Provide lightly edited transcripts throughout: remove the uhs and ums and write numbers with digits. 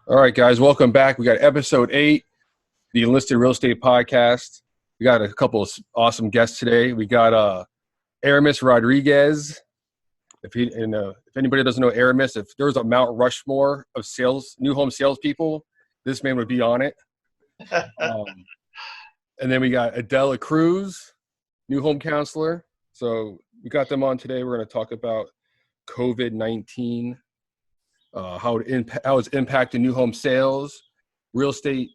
All right, guys, welcome back. We got episode 8, the Enlisted Real Estate Podcast. We got a couple of awesome guests today. We got Aramis Rodriguez. If anybody doesn't know Aramis, if there was a Mount Rushmore of new home salespeople, this man would be on it. And then we got Adela Cruz, new home counselor. So we got them on today. We're going to talk about COVID-19. How it's impacting new home sales, real estate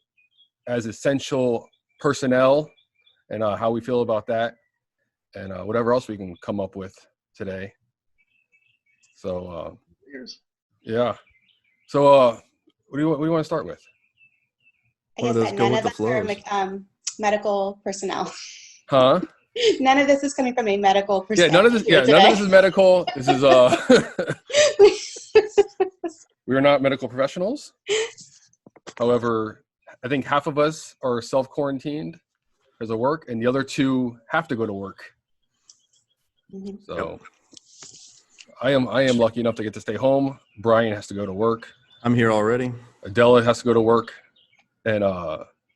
as essential personnel, and how we feel about that, and whatever else we can come up with today. So, yeah. So, what do you want to start with? I guess that none of us are medical personnel. Huh? None of this is coming from a medical perspective. None of this is medical. This is we're not medical professionals. However, I think half of us are self-quarantined because of work, and the other 2 have to go to work. Mm-hmm. So I am lucky enough to get to stay home. Brian has to go to work. I'm here already. Adela has to go to work, and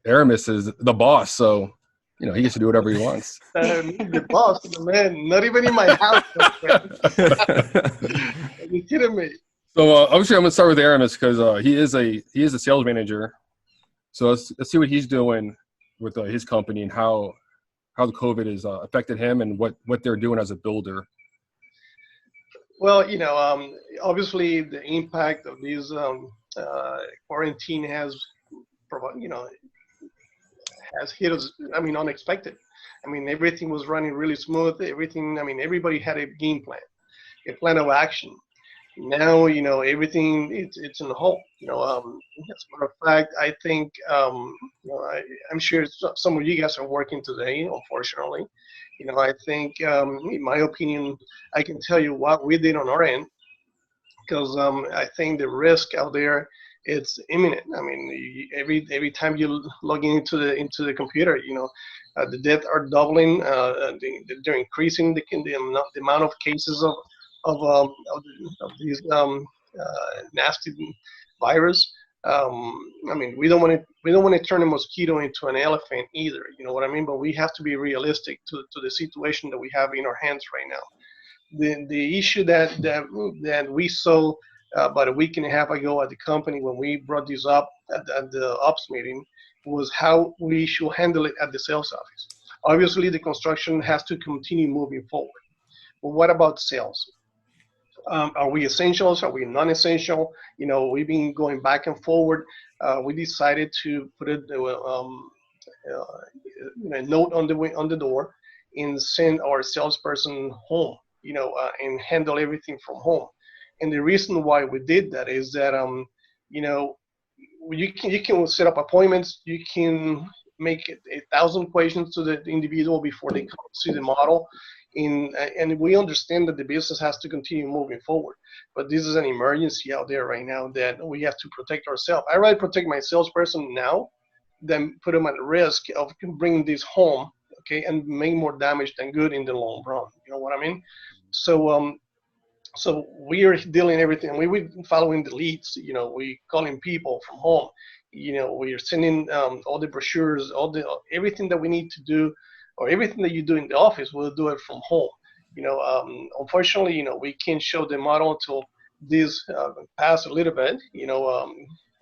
Aramis is the boss, so he gets to do whatever he wants. The boss, man, not even in my house. Are you kidding me? So obviously, I'm gonna start with Aramis because he is a sales manager. So let's see what he's doing with his company and how the COVID has affected him and what they're doing as a builder. Well, obviously the impact of this quarantine has has hit us. Unexpected. Everything was running really smooth. Everybody had a game plan, a plan of action. Now, everything it's in hold. As a matter of fact, I think I'm sure some of you guys are working today. Unfortunately, I think in my opinion, I can tell you what we did on our end because I think the risk out there it's imminent. Every time you log into the computer, the deaths are doubling. They're increasing the amount of cases of these nasty virus. We don't want to turn a mosquito into an elephant either. You know what I mean? But we have to be realistic to the situation that we have in our hands right now. The issue that we saw about a week and a half ago at the company when we brought this up at the ops meeting was how we should handle it at the sales office. Obviously, the construction has to continue moving forward. But what about sales? Are we essentials? Are we non-essential? We've been going back and forward. We decided to put a note on the door and send our salesperson home, and handle everything from home. And the reason why we did that is that, you can set up appointments. You can make 1,000 questions to the individual before they come see the model. And we understand that the business has to continue moving forward, but this is an emergency out there right now that we have to protect ourselves. I'd rather protect my salesperson now than put them at risk of bringing this home, okay, and make more damage than good in the long run. You know what I mean? So we are dealing everything. We're following the leads. We calling people from home. We are sending all the brochures, everything that we need to do. Or everything that you do in the office, we'll do it from home. Unfortunately, we can't show the model until this pass a little bit.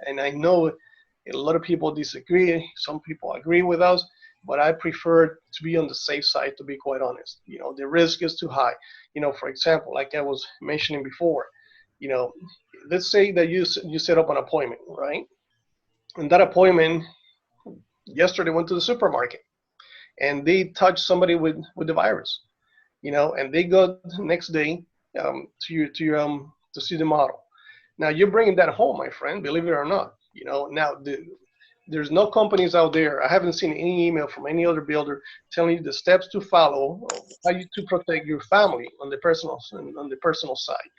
And I know a lot of people disagree. Some people agree with us, but I prefer to be on the safe side, to be quite honest. The risk is too high. For example, like I was mentioning before, let's say that you set up an appointment, right? And that appointment yesterday went to the supermarket. And they touch somebody with the virus, and they go the next day to see the model. Now you're bringing that home, my friend, believe it or not. Now there's no companies out there. I haven't seen any email from any other builder telling you the steps to follow, how you to protect your family on the personal side.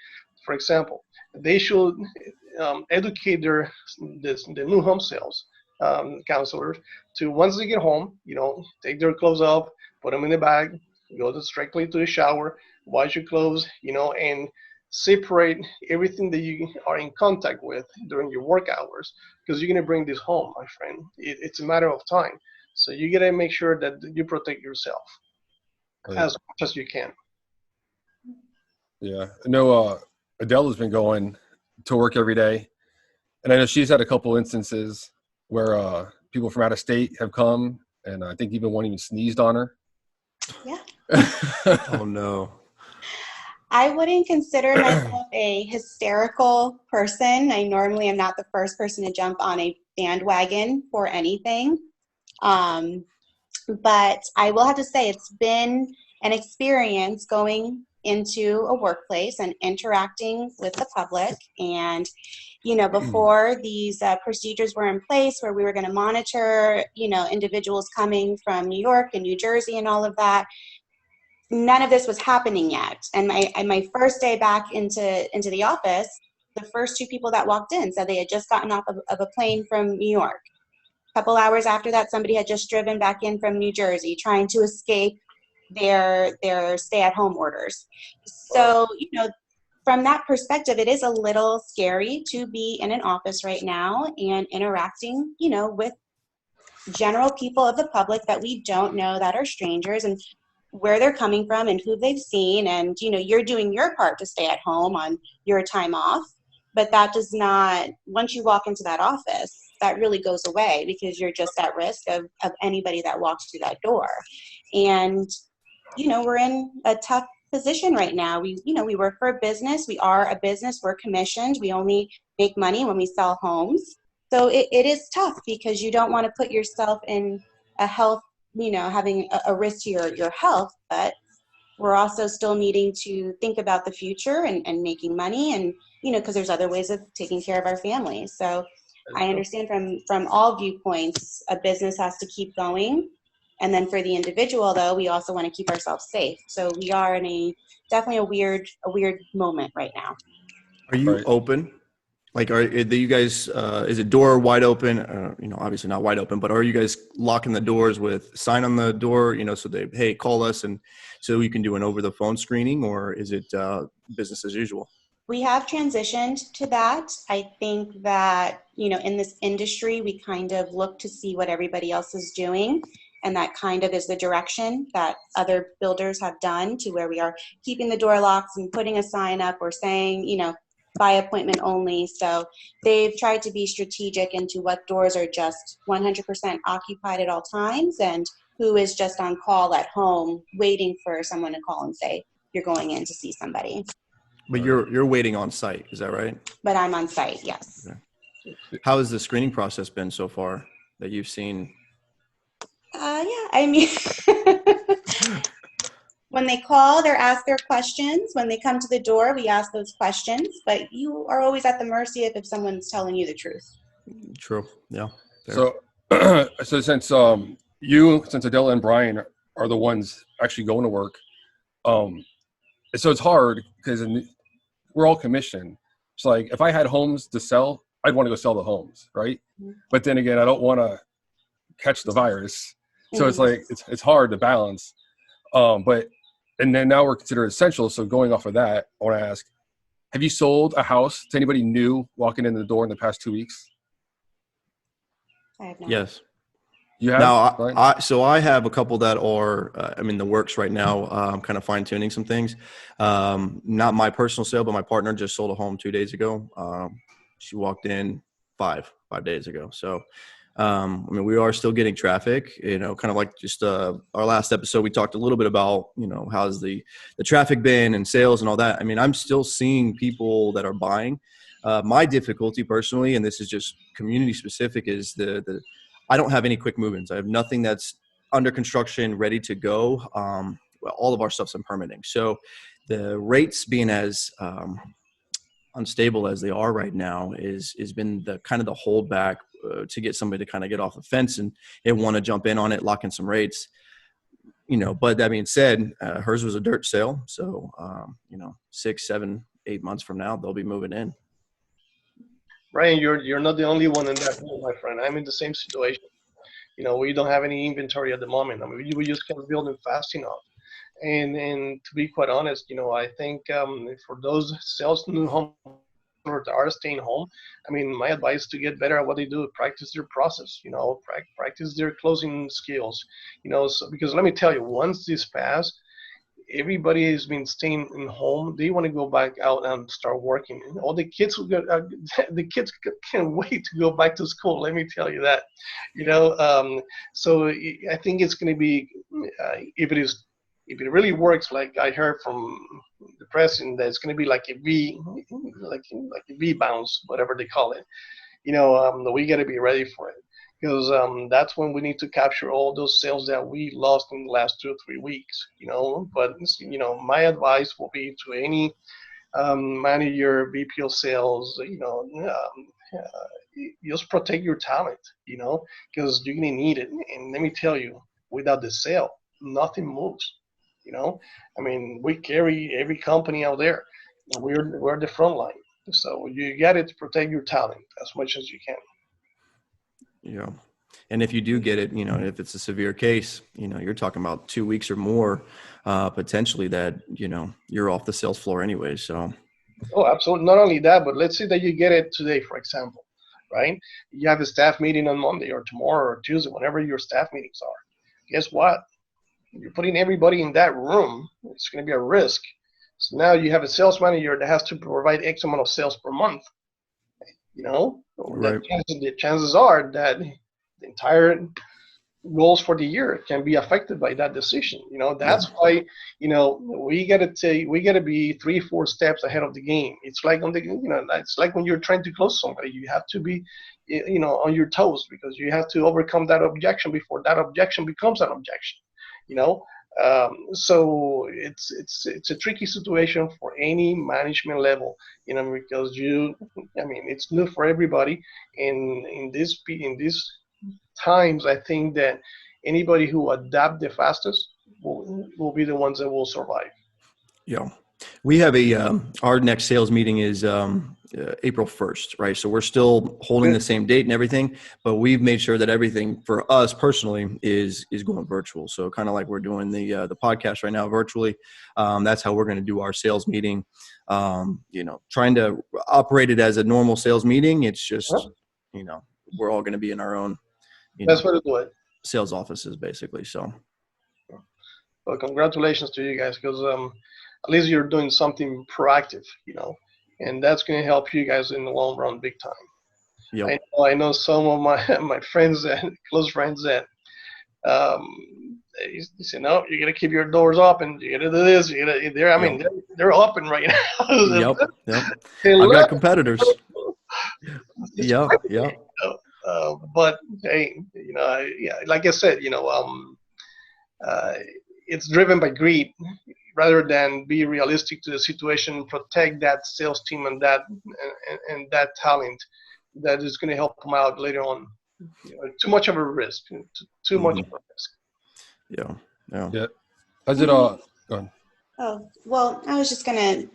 For example, they should educate the new home sales counselors to, once they get home, take their clothes off, put them in the bag, go strictly to the shower, wash your clothes, and separate everything that you are in contact with during your work hours, because you're going to bring this home, my friend. It's a matter of time. So you got to make sure that you protect yourself as much as you can. Yeah. I know Adela's been going to work every day. And I know she's had a couple instances where people from out of state have come, and I think even one even sneezed on her. Yeah. Oh, no. I wouldn't consider myself a hysterical person. I normally am not the first person to jump on a bandwagon for anything. But I will have to say it's been an experience going into a workplace and interacting with the public. And, you know, before these procedures were in place where we were going to monitor, you know, individuals coming from New York and New Jersey and all of that, none of this was happening yet. And my first day back into the office, the first two people that walked in said they had just gotten off of a plane from New York. A couple hours after that, somebody had just driven back in from New Jersey trying to escape their stay-at-home orders. So, you know, from that perspective, it is a little scary to be in an office right now and interacting, you know, with general people of the public that we don't know, that are strangers, and where they're coming from and who they've seen. And, you know, you're doing your part to stay at home on your time off, but that does not, once you walk into that office, that really goes away, because you're just at risk of anybody that walks through that door. And, you know, we're in a tough position right now. We work for a business. We are a business. We're commissioned. We only make money when we sell homes. So it is tough, because you don't want to put yourself in a health, you know, having a risk to your health, but we're also still needing to think about the future and making money, and, you know, because there's other ways of taking care of our families. So I understand from all viewpoints, a business has to keep going. And then for the individual, though, we also want to keep ourselves safe. So we are in definitely a weird moment right now. Are you open? Like, are you guys, is it door wide open? You know, obviously not wide open, but are you guys locking the doors with sign on the door, you know, so they, hey, call us, and so you can do an over the phone screening, or is it business as usual? We have transitioned to that. I think that, you know, in this industry, we kind of look to see what everybody else is doing. And that kind of is the direction that other builders have done, to where we are keeping the door locks and putting a sign up or saying, you know, by appointment only. So they've tried to be strategic into what doors are just 100% occupied at all times, and who is just on call at home waiting for someone to call and say, you're going in to see somebody. But you're waiting on site, is that right? But I'm on site, yes. Okay. How has the screening process been so far that you've seen? Yeah, I mean, when they call, they're asked their questions. When they come to the door, we ask those questions. But you are always at the mercy if someone's telling you the truth. True. Yeah. Fair. So, so since Adela and Brian are the ones actually going to work, so it's hard because we're all commissioned. It's like, if I had homes to sell, I'd want to go sell the homes, right? Mm-hmm. But then again, I don't want to catch the virus. So it's like, it's hard to balance. And then now we're considered essential. So going off of that, I want to ask, have you sold a house to anybody new walking in the door in the past 2 weeks? I have not. Yes. You have? Now, so I have a couple that are, I'm in the works right now. I'm kind of fine tuning some things. Not my personal sale, but my partner just sold a home 2 days ago. She walked in five days ago. So, I mean, we are still getting traffic, you know, kind of like just our last episode, we talked a little bit about, you know, how's the traffic been and sales and all that. I mean, I'm still seeing people that are buying. My difficulty personally, and this is just community specific, is I don't have any quick move-ins. I have nothing that's under construction, ready to go. All of our stuff's in permitting. So the rates being as unstable as they are right now is been the kind of the holdback to get somebody to kind of get off the fence and want to jump in on it, lock in some rates. You know, but that being said, hers was a dirt sale. So, you know, 6, 7, 8 months from now, they'll be moving in. Brian, you're not the only one in that boat, my friend. I'm in the same situation. You know, we don't have any inventory at the moment. I mean, we just can't build them fast enough. And to be quite honest, I think for those sales new home that are staying home, I mean, my advice to get better at what they do, practice their process, practice their closing skills, so, because let me tell you, once this pass, everybody has been staying in home. They want to go back out and start working. All the kids the kids can't wait to go back to school. Let me tell you that. So I think it's going to be if it really works, like I heard from the president, that it's going to be like a V, like a V bounce, whatever they call it. We got to be ready for it, because that's when we need to capture all those sales that we lost in the last 2 or 3 weeks. But my advice will be to any manager, VP of sales, just protect your talent, because you're gonna need it. And let me tell you, without the sale, nothing moves. I mean, we carry every company out there. We're the front line, so you got to protect your talent as much as you can. Yeah. And if you do get it, if it's a severe case, you're talking about 2 weeks or more, potentially that, you're off the sales floor anyway. So. Oh, absolutely. Not only that, but let's say that you get it today, for example, right? You have a staff meeting on Monday or tomorrow or Tuesday, whenever your staff meetings are. Guess what? You're putting everybody in that room. It's going to be a risk. So now you have a sales manager that has to provide X amount of sales per month. Right. The chances are that the entire goals for the year can be affected by that decision. That's why, we got to be 3-4 steps ahead of the game. It's like it's like when you're trying to close somebody, you have to be, on your toes, because you have to overcome that objection before that objection becomes an objection. So it's a tricky situation for any management level, because it's new for everybody. And in these times, I think that anybody who adapt the fastest will be the ones that will survive. Yeah. We have our next sales meeting is April 1st, right? So we're still holding the same date and everything, but we've made sure that everything for us personally is going virtual. So kind of like we're doing the podcast right now virtually. That's how we're going to do our sales meeting. Trying to operate it as a normal sales meeting. It's just, we're all going to be in our own, That's what it would. sales offices basically. So. Well, congratulations to you guys, because at least you're doing something proactive, and that's going to help you guys in the long run big time. Yep. I know some of my friends, close friends, that they say, no, you got to keep your doors open. You got to do this. They're open right now. Yep. I've got competitors. Yeah. But hey, like I said, it's driven by greed rather than be realistic to the situation, protect that sales team and that talent that is going to help them out later on. Too much of a risk. Too much of a risk. Yeah. How's it all? Go ahead. Oh, well, I was just going to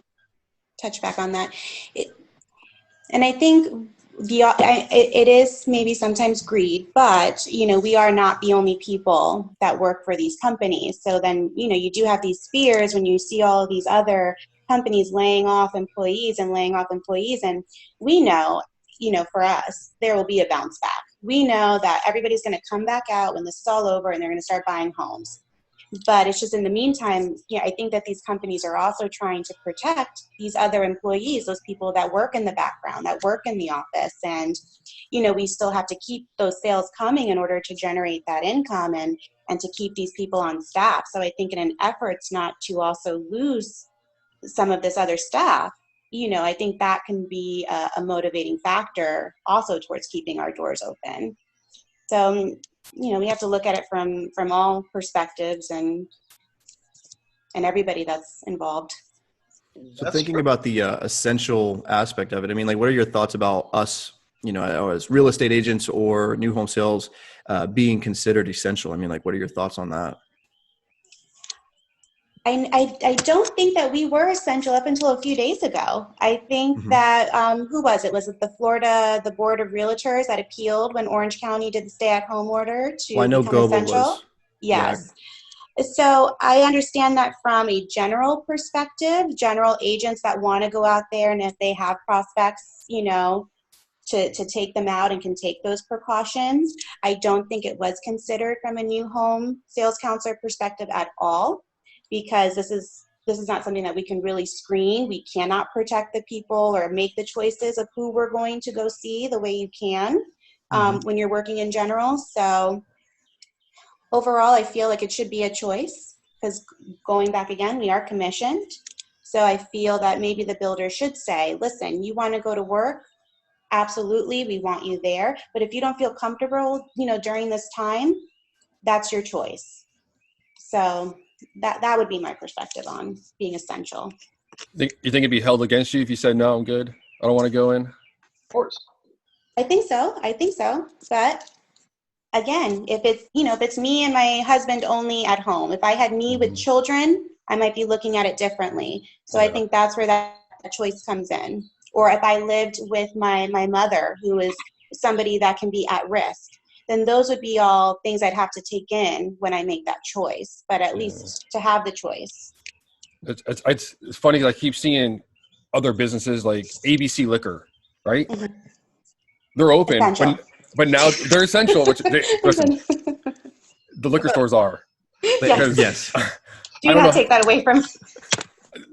touch back on that. And I think it is maybe sometimes greed, but, we are not the only people that work for these companies. So then, you do have these fears when you see all of these other companies laying off employees. And we know, for us, there will be a bounce back. We know that everybody's going to come back out when this is all over and they're going to start buying homes. But it's just in the meantime, I think that these companies are also trying to protect these other employees, those people that work in the background, that work in the office. And, we still have to keep those sales coming in order to generate that income and to keep these people on staff. So I think in an effort not to also lose some of this other staff, I think that can be a motivating factor also towards keeping our doors open. So, we have to look at it from all perspectives and everybody that's involved. So thinking about the essential aspect of it, what are your thoughts about us, as real estate agents or new home sales being considered essential? What are your thoughts on that? I don't think that we were essential up until a few days ago. I think that, who was it? Was it the Board of Realtors that appealed when Orange County did the stay-at-home order to become essential? Was. Yes. So I understand that from a general perspective, general agents that want to go out there, and if they have prospects, you know, to take them out and can take those precautions. I don't think it was considered from a new home sales counselor perspective at all, because this is not something that we can really screen. We cannot protect the people or make the choices of who we're going to go see the way you can when you're working in general. So overall, I feel like it should be a choice, because going back again, we are commissioned. So I feel that maybe the builder should say, listen, you want to go to work? Absolutely, we want you there. But if you don't feel comfortable, you know, during this time, that's your choice. So that would be my perspective on being essential. You think it'd be held against you if you said, no, I'm good, I don't want to go in? Of course. I think so. But again, if it's me and my husband only at home, if I had me with children, I might be looking at it differently. So I think that's where that choice comes in. Or if I lived with my mother, who is somebody that can be at risk, then those would be all things I'd have to take in when I make that choice. But at least to have the choice. It's funny, I keep seeing other businesses like ABC Liquor, right? They're open, Essential. but now they're essential, which listen, the liquor stores are. Yes. Do not take that away from me.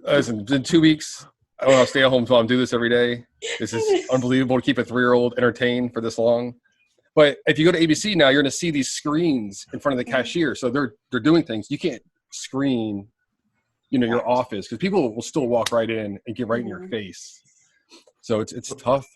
Listen, it's been 2 weeks. I don't know how to stay at home, so I'm do this every day. This is unbelievable to keep a 3-year-old entertained for this long. But if you go to ABC now, you're going to see these screens in front of the cashier. So they're doing things. You can't screen, you know, your office, because people will still walk right in and get right in your face. So it's tough.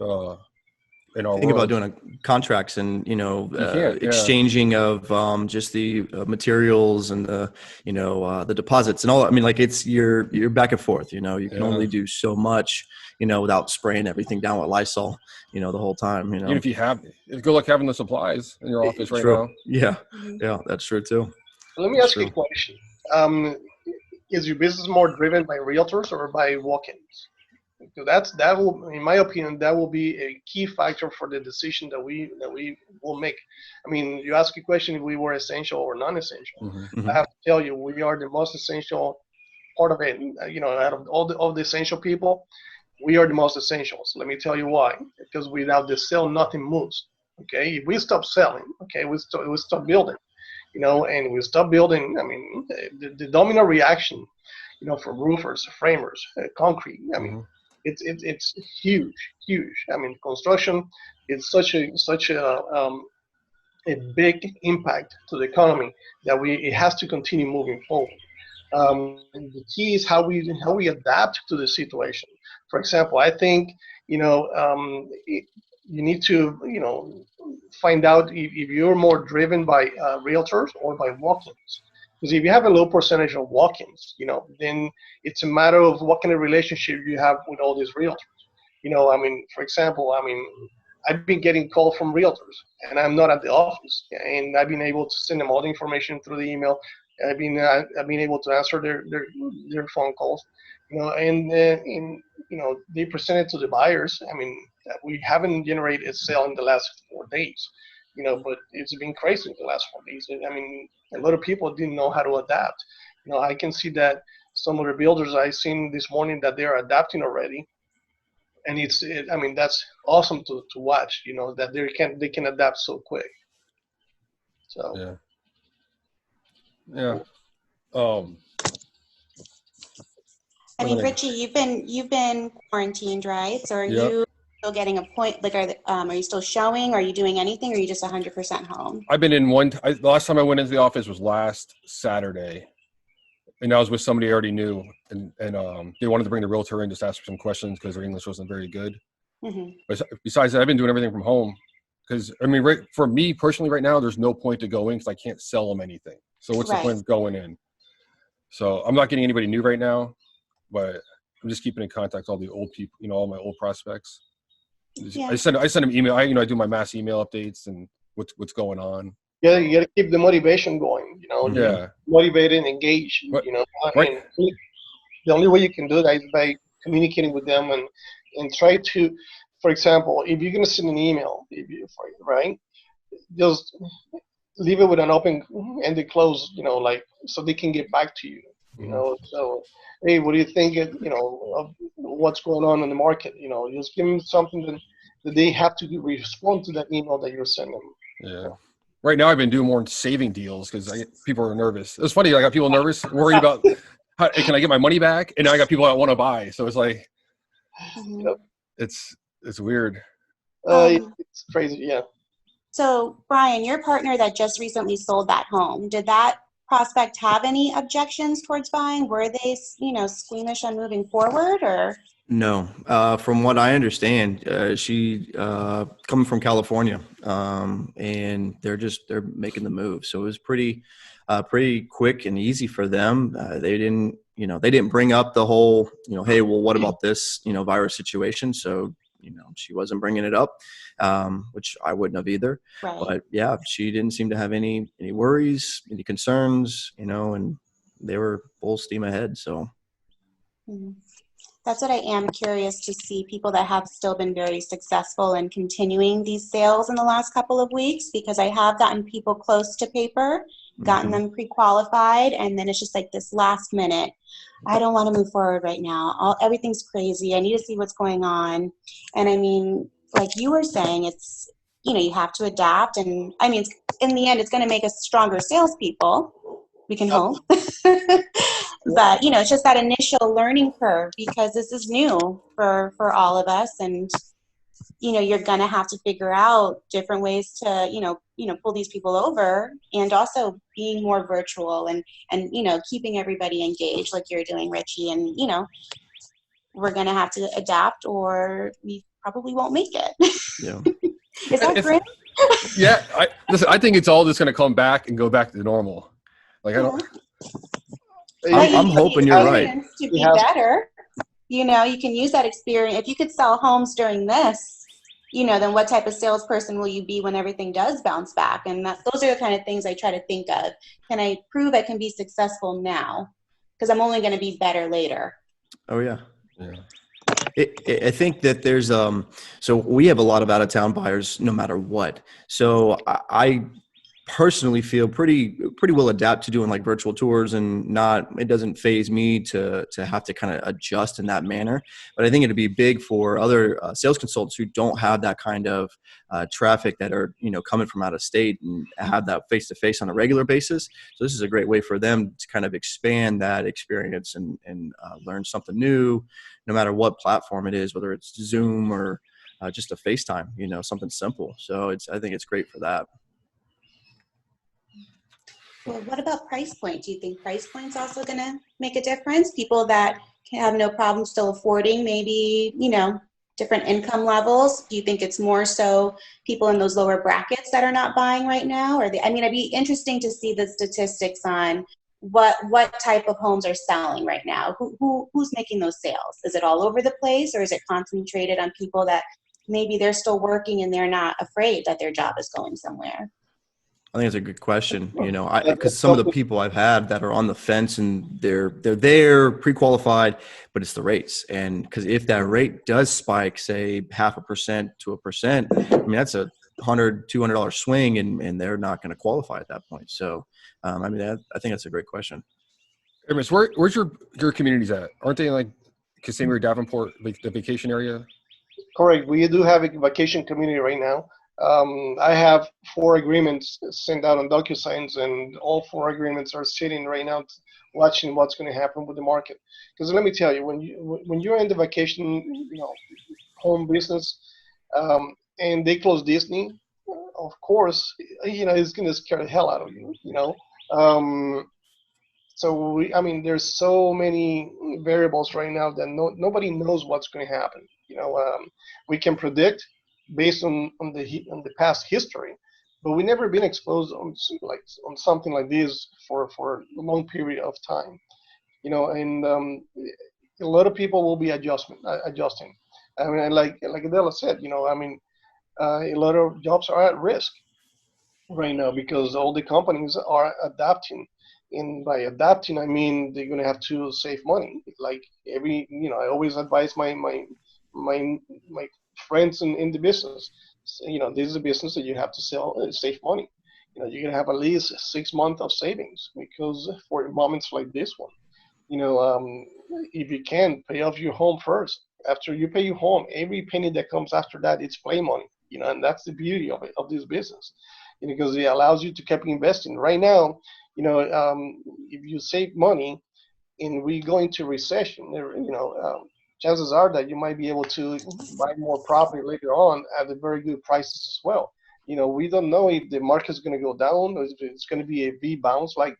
In our Think world. about doing contracts and, you know, can't, exchanging of just the materials and the deposits and all. I mean, like you're back and forth, you know, you can only do so much, you know, without spraying everything down with Lysol, you know, the whole time, you know. Even if you have, it's good luck having the supplies in your office right now. Yeah. Yeah, that's true too. Let me ask you a question. Is your business more driven by realtors or by walk-ins? So that will, in my opinion, that will be a key factor for the decision that we will make. I mean, you ask a question if we were essential or non-essential. I have to tell you, we are the most essential part of it. You know, out of all the essential people, we are the most essential. So let me tell you why. Because without the sale, nothing moves. Okay, if we stop selling, okay, we stop building. You know, and we stop building. I mean, the domino reaction, you know, from roofers, framers, concrete. I mean. It's huge. I mean, construction is such a big impact to the economy that it has to continue moving forward. The key is how we adapt to the situation. For example, I think, you know, you need to, you know, find out if you're more driven by realtors or by walk-ins. Because if you have a low percentage of walk-ins, you know, then it's a matter of what kind of relationship you have with all these realtors. You know, I mean, for example, I mean, I've been getting calls from realtors, and I'm not at the office, and I've been able to send them all the information through the email. I've been able to answer their phone calls, you know, and you know, they present it to the buyers. I mean, we haven't generated a sale in the last 4 days. You know, but it's been crazy in the last 4 days. I mean, a lot of people didn't know how to adapt. You know, I can see that some of the builders I've seen this morning that they are adapting already, and I mean, that's awesome to watch. You know, that they can adapt so quick. So yeah. I mean, Richie, you've been quarantined, right? So are you still getting a point? Like, are you still showing? Are you doing anything? Or are you just 100% home? I've been in the last time I went into the office was last Saturday, and I was with somebody I already knew, and they wanted to bring the realtor in just to ask some questions because their English wasn't very good. But besides that, I've been doing everything from home because, I mean, for me personally right now, there's no point to go in because I can't sell them anything. So what's the point of going in? So I'm not getting anybody new right now, but I'm just keeping in contact with all the old people, you know, all my old prospects. I send them email. I do my mass email updates and what's going on. Yeah, you got to keep the motivation going. You know, motivated and engaged. You know, and the only way you can do that is by communicating with them and try to, for example, if you're going to send an email, right, just leave it with an open ended close, like so they can get back to you. So hey, what do you think? Of what's going on in the market? Just give them something that they have to respond to that email that you're sending them. Yeah. Right now, I've been doing more saving deals because people are nervous. It's funny. I got people nervous, worried about can I get my money back, and now I got people that want to buy. So it's like, it's weird. It's crazy, yeah. So, Brian, your partner that just recently sold that home, did that prospect have any objections towards buying? Were they, squeamish on moving forward, or? No, from what I understand, she coming from California, and they're making the move. So it was pretty quick and easy for them. They didn't bring up the whole, hey, well, what about this, virus situation? So, she wasn't bringing it up, which I wouldn't have either. Right. But yeah, she didn't seem to have any worries, any concerns, and they were full steam ahead. So. Mm-hmm. That's what I am curious to see, people that have still been very successful in continuing these sales in the last couple of weeks, because I have gotten people close to paper, gotten them pre-qualified, and then it's just like this last minute, I don't want to move forward right now. Everything's crazy. I need to see what's going on. And I mean, like you were saying, it's, you have to adapt. And I mean, in the end, it's going to make us stronger salespeople. We can hope. But, it's just that initial learning curve, because this is new for all of us. And, you're going to have to figure out different ways to, pull these people over, and also being more virtual and keeping everybody engaged like you're doing, Richie. And, we're going to have to adapt, or we probably won't make it. Yeah. Is that grim? Yeah. I think it's all just going to come back and go back to normal. Like, I'm hoping you're right. To be better, you can use that experience. If you could sell homes during this, then what type of salesperson will you be when everything does bounce back? And those are the kind of things I try to think of. Can I prove I can be successful now? Because I'm only going to be better later. Oh yeah. I think that there's so we have a lot of out of town buyers no matter what. So I personally feel pretty well adapt to doing like virtual tours, and it doesn't faze me to have to kind of adjust in that manner. But I think it'd be big for other sales consultants who don't have that kind of traffic, that are coming from out of state and have that face to face on a regular basis. So this is a great way for them to kind of expand that experience and learn something new, no matter what platform it is, whether it's Zoom or just a FaceTime, something simple. So I think it's great for that. Well, what about price point? Do you think price point's also going to make a difference? People that can have no problem still affording, maybe, different income levels. Do you think it's more so people in those lower brackets that are not buying right now? Or it'd be interesting to see the statistics on what type of homes are selling right now. Who's making those sales? Is it all over the place, or is it concentrated on people that maybe they're still working and they're not afraid that their job is going somewhere? I think it's a good question, because some of the people I've had that are on the fence, and they're there pre-qualified, but it's the rates. And because if that rate does spike, say 0.5% to 1%, that's a $100-$200 swing, and they're not going to qualify at that point. So, I think that's a great question. Aramis, where's your communities at? Aren't they like Kissimmee or Davenport, like the vacation area? Correct. We do have a vacation community right now. I have 4 agreements sent out on DocuSigns, and all 4 agreements are sitting right now watching what's going to happen with the market. Because let me tell you, when you're in the vacation home business, and they close Disney, of course, it's going to scare the hell out of you, So there's so many variables right now that nobody knows what's going to happen. We can predict based on the past history, but we've never been exposed on something like this for a long period of time. And a lot of people will be adjusting. Like Adela said, a lot of jobs are at risk right now because all the companies are adapting. And by adapting, I mean they're going to have to save money. Like I always advise my friends in the business. This is a business that you have to save money. you're gonna have at least 6 months of savings, because for moments like this one, if you can pay off your home first. After you pay your home, every penny that comes after that, it's play money. And that's the beauty of it, of this business, because it allows you to keep investing. Right now, if you save money and we go into recession, chances are that you might be able to buy more property later on at a very good prices as well. We don't know if the market is going to go down, or if it's going to be a V bounce like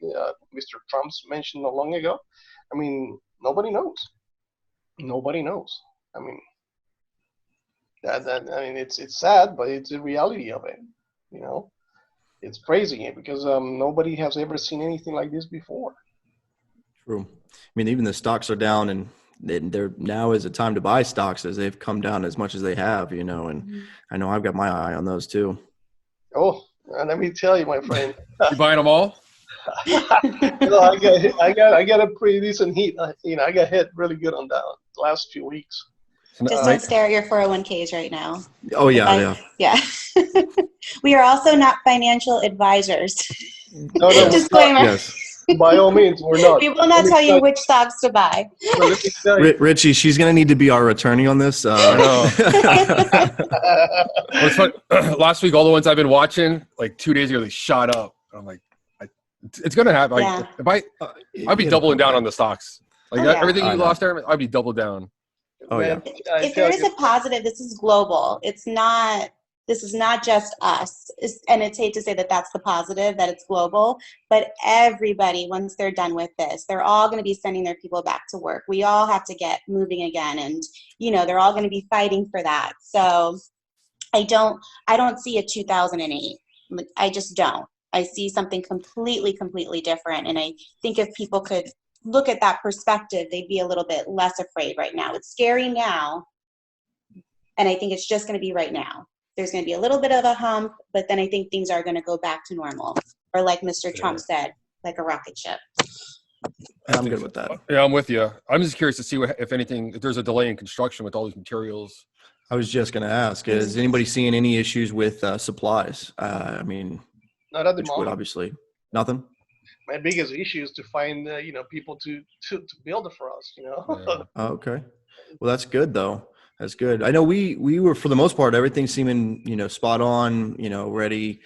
Mr. Trump's mentioned not long ago. I mean, nobody knows. Nobody knows. I mean, it's sad, but it's the reality of it. It's crazy because nobody has ever seen anything like this before. True. I mean, even the stocks are down, and there now is a time to buy stocks as they've come down as much as they have. And I know I've got my eye on those too. Oh, let me tell you, my friend. You buying them all? I got a pretty decent heat. I got hit really good on that the last few weeks. Just don't stare at your 401ks right now. Oh, yeah. We are also not financial advisors. No, Disclaimer. Yes. By all means, we're not. We will not tell you which stocks to buy. Richie, she's going to need to be our attorney on this. I know. Last week, all the ones I've been watching, like 2 days ago, they shot up. I'm like, it's going to happen. Yeah. I'd be doubling down on the stocks. Like everything you lost there, I'd be double down. Oh, yeah. If there is a positive, this is global. This is not just us. And it's hate to say that that's the positive, that it's global, but everybody, once they're done with this, they're all going to be sending their people back to work. We all have to get moving again. And, they're all going to be fighting for that. So I don't see a 2008. I just don't. I see something completely different. And I think if people could look at that perspective, they'd be a little bit less afraid right now. It's scary now. And I think it's just going to be right now. There's going to be a little bit of a hump, but then I think things are going to go back to normal. Or like Mr. Trump said, like a rocket ship. I'm good with that. Yeah, I'm with you. I'm just curious to see if there's a delay in construction with all these materials. I was just going to ask, is anybody seeing any issues with supplies? Not at the moment. Obviously, nothing. My biggest issue is to find people to build it for us. Yeah. Oh, okay. Well, that's good though. That's good. I know we were, for the most part, everything seeming spot on, ready,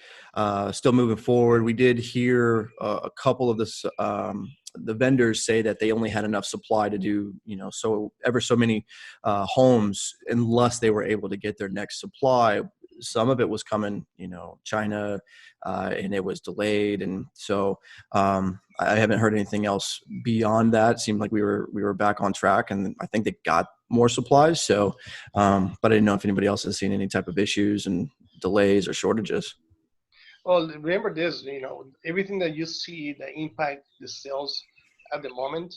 still moving forward. We did hear a couple of the vendors say that they only had enough supply to do so many homes unless they were able to get their next supply. Some of it was coming, China, and it was delayed. And so I haven't heard anything else beyond that. It seemed like we were back on track, and I think they got more supplies. So, but I didn't know if anybody else has seen any type of issues and delays or shortages. Well, remember this, everything that you see that impact the sales at the moment,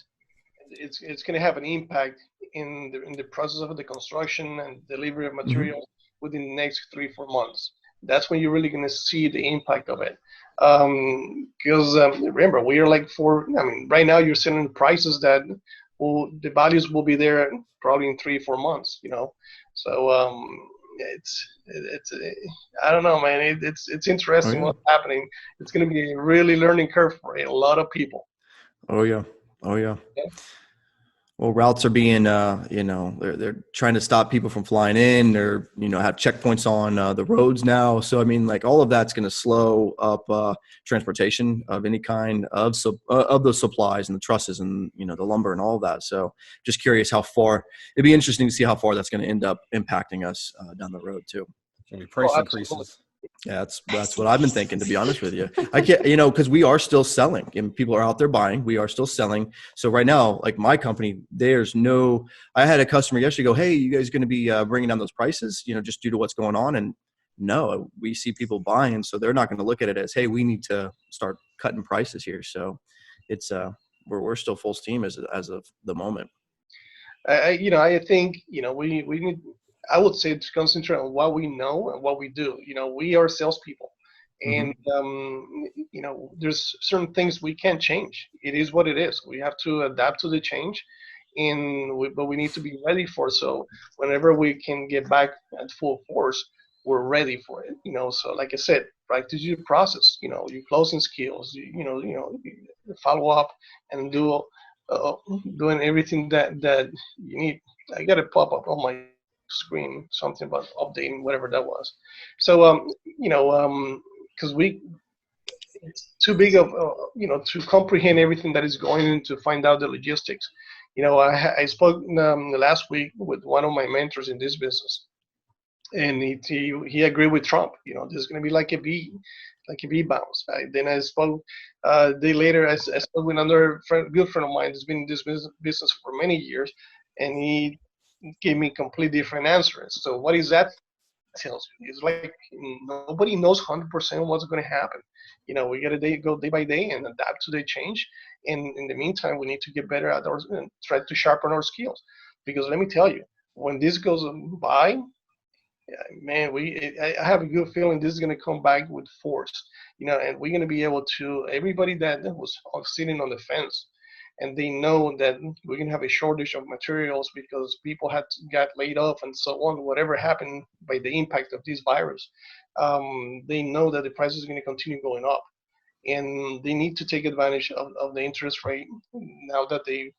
it's going to have an impact in the process of the construction and delivery of materials within the next 3-4 months. That's when you're really going to see the impact of it. Because remember, we are right now you're selling prices that the values will be there probably in 3-4 months, So it's I don't know, man. It's interesting what's happening. It's going to be a really learning curve for a lot of people. Oh yeah. Well, routes are being, they're trying to stop people from flying in. They're, have checkpoints on the roads now. So, all of that's going to slow up transportation of any kind of those supplies and the trusses and, the lumber and all of that. So just curious it'd be interesting to see how far that's going to end up impacting us down the road too. Price increases. Yeah, that's what I've been thinking, to be honest with you. I can't, because we are still selling and people are out there buying. We are still selling. So right now, like my company, I had a customer yesterday go, "Hey, you guys going to be bringing down those prices, just due to what's going on?" And no, we see people buying. So they're not going to look at it as, "Hey, we need to start cutting prices here." So it's, we're still full steam as of the moment. I think, we need, I would say, to concentrate on what we know and what we do. We are salespeople, and there's certain things we can't change. It is what it is. We have to adapt to the change, but we need to be ready for it. So whenever we can get back at full force, we're ready for it. So like I said, practice your process. Your closing skills. Follow up and doing everything that you need. I got a pop up on my screen something about updating whatever that was. So because it's too big of to comprehend everything that is going in to find out the logistics. I spoke last week with one of my mentors in this business, and he agreed with Trump. There's going to be like a B bounce. Then I spoke a day later. I spoke with another good friend of mine who's been in this business for many years, and he gave me complete different answers. So what is that tells you? It's like nobody knows 100% what's going to happen. We got to go day by day and adapt to the change. And in the meantime, we need to get better at try to sharpen our skills. Because let me tell you, when this goes by, man, I have a good feeling this is going to come back with force. And we're going to be able to, everybody that was sitting on the fence, and they know that we're going to have a shortage of materials because people got laid off and so on, whatever happened by the impact of this virus. They know that the price is going to continue going up, and they need to take advantage of the interest rate now that they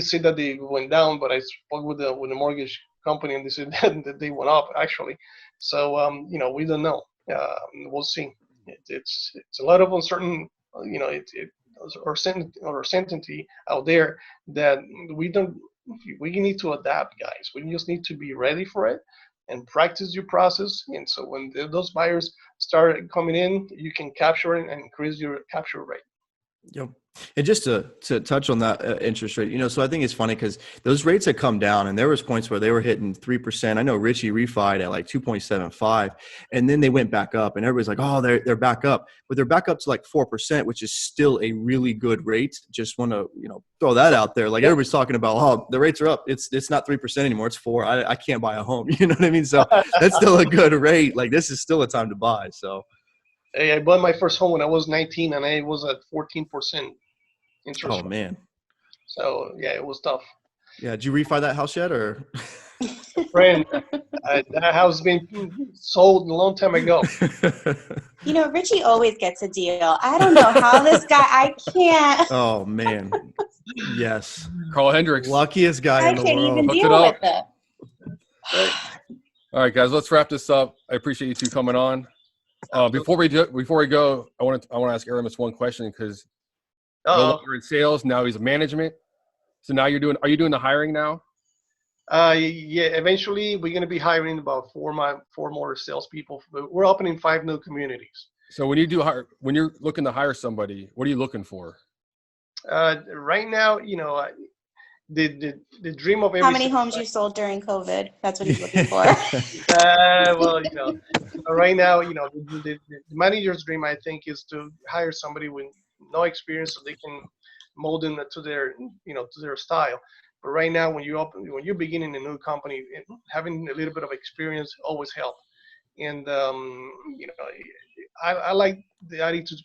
said that they went down, but I spoke with the mortgage company and they said that they went up actually. So we don't know. We'll see. It's a lot of uncertain. Or certainty out there that we need to adapt, guys. We just need to be ready for it and practice your process. And so when those buyers start coming in, you can capture it and increase your capture rate. Yep. And just to touch on that interest rate, so I think it's funny because those rates had come down and there was points where they were hitting 3%. I know Richie refied at like 2.75 and then they went back up and everybody's like, oh, they're back up, but they're back up to like 4%, which is still a really good rate. Just want to, throw that out there. Like everybody's talking about, oh, the rates are up. It's not 3% anymore. It's 4%. I can't buy a home. You know what I mean? So that's still a good rate. Like this is still a time to buy. So. Hey, I bought my first home when I was 19 and I was at 14% interest. Oh man. So yeah, it was tough. Yeah. Did you refi that house yet or? Friend, that house has been sold a long time ago. Richie always gets a deal. I don't know how this guy, I can't. Oh man. Yes. Carl Hendricks. Luckiest guy in the world. I can't even Hooked deal it with it. All right, guys, let's wrap this up. I appreciate you two coming on. Before we go, I want to ask Aramis one question because no longer in sales, now he's in management. So now are you doing the hiring now? Yeah, eventually we're going to be hiring about four more salespeople. We're opening 5 new communities. So when you're looking to hire somebody, what are you looking for? Right now, the dream of every how many homes you sold during COVID? That's what he's looking for. Well, right now, the manager's dream, I think, is to hire somebody with no experience so they can mold them to their, to their style. But right now, when you're beginning a new company, having a little bit of experience always helps. And I like the attitude.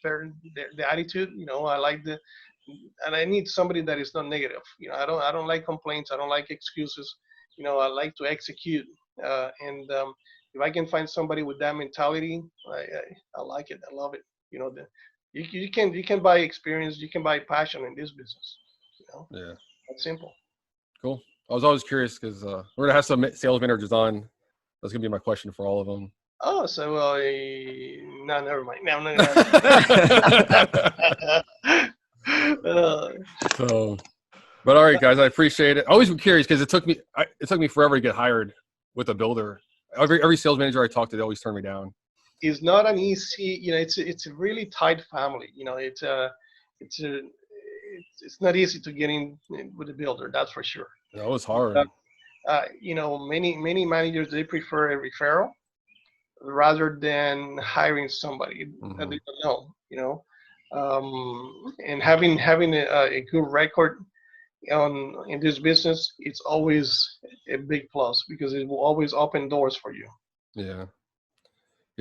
The attitude, I like and I need somebody that is not negative. I don't like complaints. I don't like excuses. I like to execute. And if I can find somebody with that mentality, I like it. I love it. You can buy experience. You can buy passion in this business. Yeah, that's simple. Cool. I was always curious because we're gonna have some sales managers on. That's gonna be my question for all of them. Oh, so no, never mind. No. But all right, guys, I appreciate it. I always been curious because it took me forever to get hired with a builder. Every sales manager I talked to, they always turn me down. It's not an easy, it's a really tight family. It's not easy to get in with a builder, that's for sure. No, it's hard. Many managers, they prefer a referral rather than hiring somebody that they don't know. And having a good record in this business, it's always a big plus because it will always open doors for you. Yeah,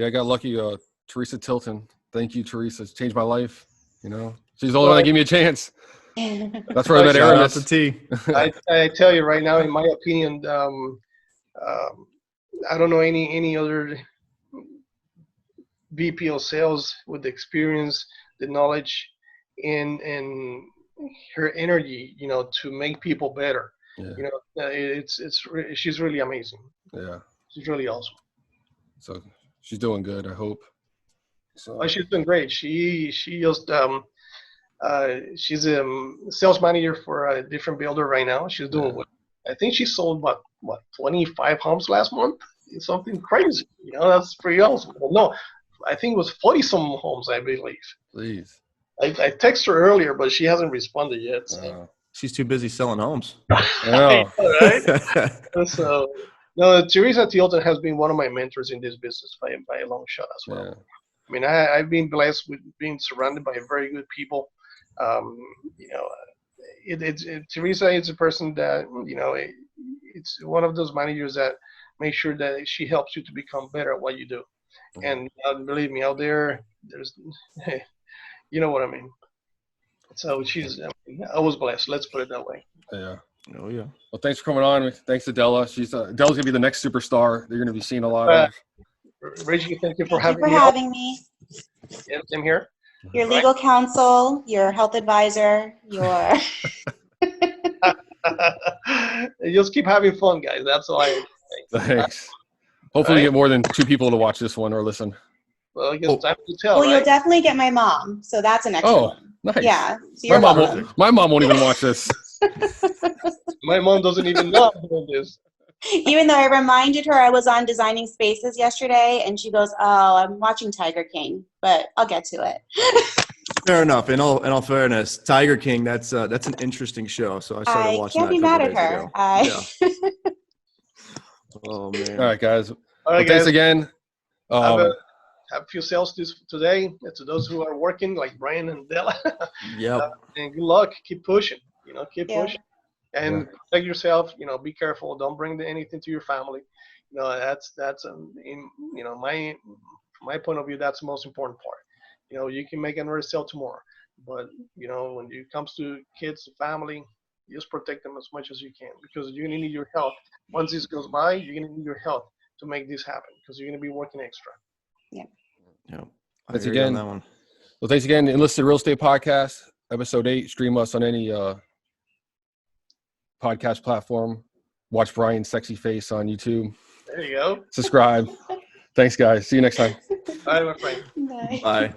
I got lucky. Teresa Tilton, thank you, Teresa. It's changed my life. She's the only one that gave me a chance. That's where I met Aramis. I tell you right now, in my opinion, I don't know any other VP of sales with the experience, the knowledge, and her energy, to make people better. Yeah. She's really amazing. Yeah. She's really awesome. So she's doing good, I hope. So Oh, she's doing great. She just she's a sales manager for a different builder right now. She's doing well. I think she sold what 25 homes last month. It's something crazy. That's pretty awesome. Well, no, I think it was 40 some homes, I believe. please. I texted her earlier, but she hasn't responded yet. So. She's too busy selling homes. I know. Right? So, no, Teresa Tilton has been one of my mentors in this business by a long shot as well. Yeah. I mean, I've been blessed with being surrounded by very good people. Teresa is a person that, it's one of those managers that make sure that she helps you to become better at what you do. And believe me, out there's, you know what I mean. So I was blessed. Let's put it that way. Yeah. Oh yeah. Well, thanks for coming on. Thanks, Adela. Adela's gonna be the next superstar. They're gonna be seeing a lot of. Reggie, thank you for Thank you for having me. having me. Yes, I'm here. Your legal counsel, your health advisor, your Just keep having fun, guys. That's all I say. Thanks. Hopefully, we get more than 2 people to watch this one or listen. Well, I guess time to tell, well, right? you'll definitely get my mom, so that's an extra one. Nice. Yeah, so My you're mom, welcome. my mom won't even watch this. My mom doesn't even know I'm doing this. Even though I reminded her I was on Designing Spaces yesterday, and she goes, "Oh, I'm watching Tiger King," but I'll get to it. Fair enough. In all fairness, Tiger King, that's an interesting show. So I started watching can't that be a mad couple at days her. ago. Yeah. Oh man. All right, guys. All Well, right, thanks guys. again. Have a few sales today. To those who are working, like Brian and Adela. Yep. And good luck. Keep pushing. Keep Yeah. pushing. And protect yourself. Be careful. Don't bring anything to your family. That's from my point of view, that's the most important part. You can make another sale tomorrow, but when it comes to kids, family, just protect them as much as you can, because you're gonna need your help. Once this goes by, you're gonna need your help to make this happen, because you're gonna be working extra. Yep. Thanks I hear you on again. that one. Well, thanks again. Enlisted Real Estate Podcast, episode 8. Stream us on any podcast platform. Watch Brian's sexy face on YouTube. There you go. Subscribe. Thanks, guys. See you next time. Bye, my friend. Bye. Bye.